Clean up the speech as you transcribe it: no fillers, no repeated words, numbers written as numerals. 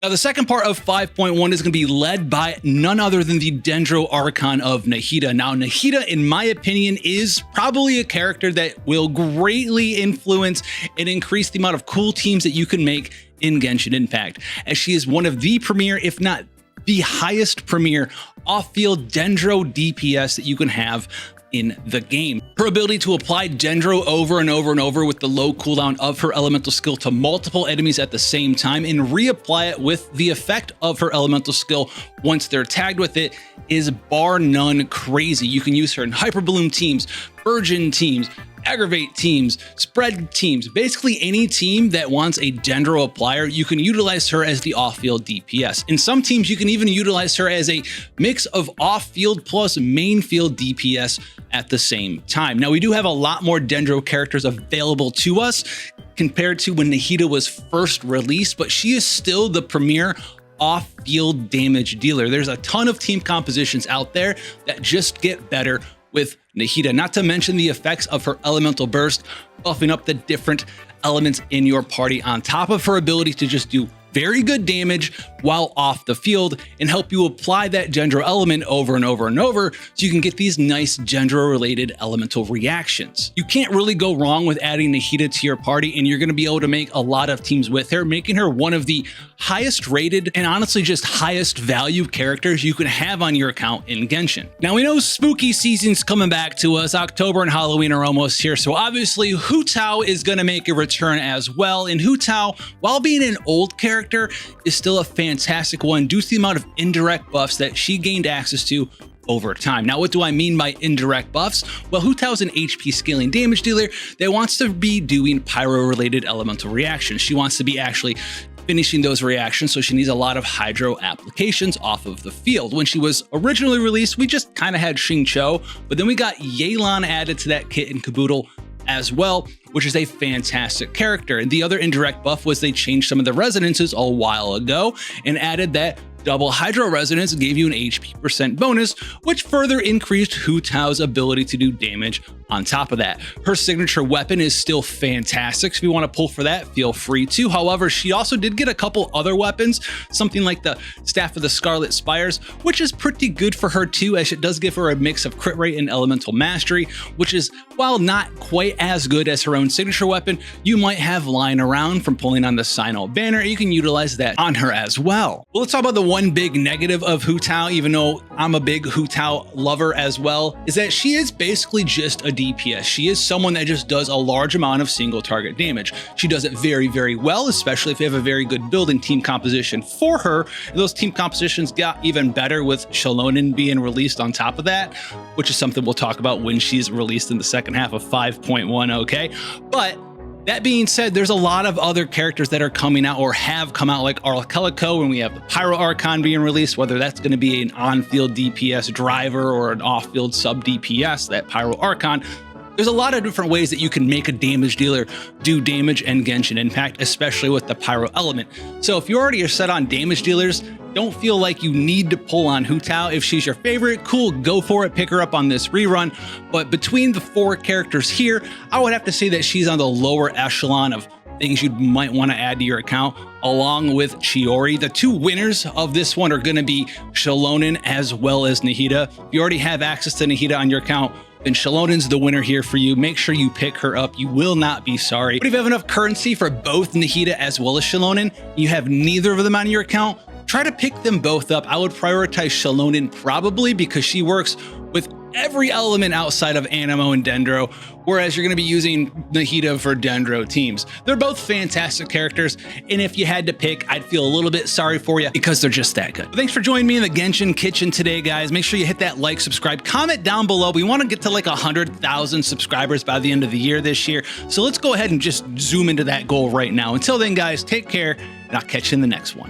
Now, the second part of 5.1 is going to be led by none other than the Dendro Archon of Nahida. Now, Nahida, in my opinion, is probably a character that will greatly influence and increase the amount of cool teams that you can make in Genshin Impact, as she is one of the premier, if not the highest premier off-field Dendro DPS that you can have in the game. Her ability to apply Dendro over and over and over with the low cooldown of her elemental skill to multiple enemies at the same time and reapply it with the effect of her elemental skill once they're tagged with it is bar none crazy. You can use her in Hyper Bloom teams, Virgin teams, Aggravate teams, Spread teams, basically any team that wants a Dendro applier, you can utilize her as the off-field DPS. In some teams, you can even utilize her as a mix of off-field plus main field DPS at the same time. Now, we do have a lot more Dendro characters available to us compared to when Nahida was first released, but she is still the premier off-field damage dealer. There's a ton of team compositions out there that just get better with Nahida, not to mention the effects of her elemental burst, buffing up the different elements in your party on top of her ability to just do very good damage while off the field and help you apply that Dendro element over and over and over so you can get these nice Dendro related elemental reactions. You can't really go wrong with adding Nahida to your party, and you're going to be able to make a lot of teams with her, making her one of the highest rated and honestly just highest value characters you can have on your account in Genshin. Now, we know spooky season's coming back to us. October and Halloween are almost here, so obviously Hu Tao is going to make a return as well. And Hu Tao, while being an old character, is still a fantastic one due to the amount of indirect buffs that she gained access to over time. Now, what do I mean by indirect buffs? Well, Hu Tao is an HP scaling damage dealer that wants to be doing pyro-related elemental reactions. She wants to be actually finishing those reactions, so she needs a lot of hydro applications off of the field. When she was originally released, we just kind of had Xingqiu, but then we got Yelan added to that kit and caboodle as well, which is a fantastic character. And the other indirect buff was they changed some of the resonances a while ago and added that double hydro resonance gave you an HP percent bonus, which further increased Hu Tao's ability to do damage on top of that. Her signature weapon is still fantastic, so if you want to pull for that, feel free to. However, she also did get a couple other weapons, something like the Staff of the Scarlet Spires, which is pretty good for her too, as it does give her a mix of crit rate and elemental mastery, which is, while not quite as good as her own signature weapon, you might have lying around from pulling on the Sinal banner. You can utilize that on her as well. Well, let's talk about the one big negative of Hu Tao, even though I'm a big Hu Tao lover as well, is that she is basically just a DPS. She is someone that just does a large amount of single target damage. She does it very, very well, especially if you have a very good building team composition for her. And those team compositions got even better with Xiaolonen being released on top of that, which is something we'll talk about when she's released in the second half of 5.1, okay? But that being said, there's a lot of other characters that are coming out or have come out, like Arcelico, and we have the Pyro Archon being released, whether that's going to be an on-field DPS driver or an off-field sub-DPS, that Pyro Archon. There's a lot of different ways that you can make a damage dealer do damage in Genshin Impact, especially with the Pyro element. So if you already are set on damage dealers, don't feel like you need to pull on Hu Tao. If she's your favorite, cool, go for it, pick her up on this rerun. But between the four characters here, I would have to say that she's on the lower echelon of things you might want to add to your account, along with Chiori. The two winners of this one are going to be Xiaolonen as well as Nahida. If you already have access to Nahida on your account, then Xiaolonen's the winner here for you. Make sure you pick her up. You will not be sorry. But if you have enough currency for both Nahida as well as Xiaolonen, you have neither of them on your account, try to pick them both up. I would prioritize Xiaolonen probably because she works with every element outside of Anemo and Dendro, whereas you're going to be using Nahida for Dendro teams. They're both fantastic characters, and if you had to pick, I'd feel a little bit sorry for you because they're just that good. But thanks for joining me in the Genshin kitchen today, guys. Make sure you hit that like, subscribe, comment down below. We want to get to like 100,000 subscribers by the end of the year this year, so let's go ahead and just zoom into that goal right now. Until then, guys, take care, and I'll catch you in the next one.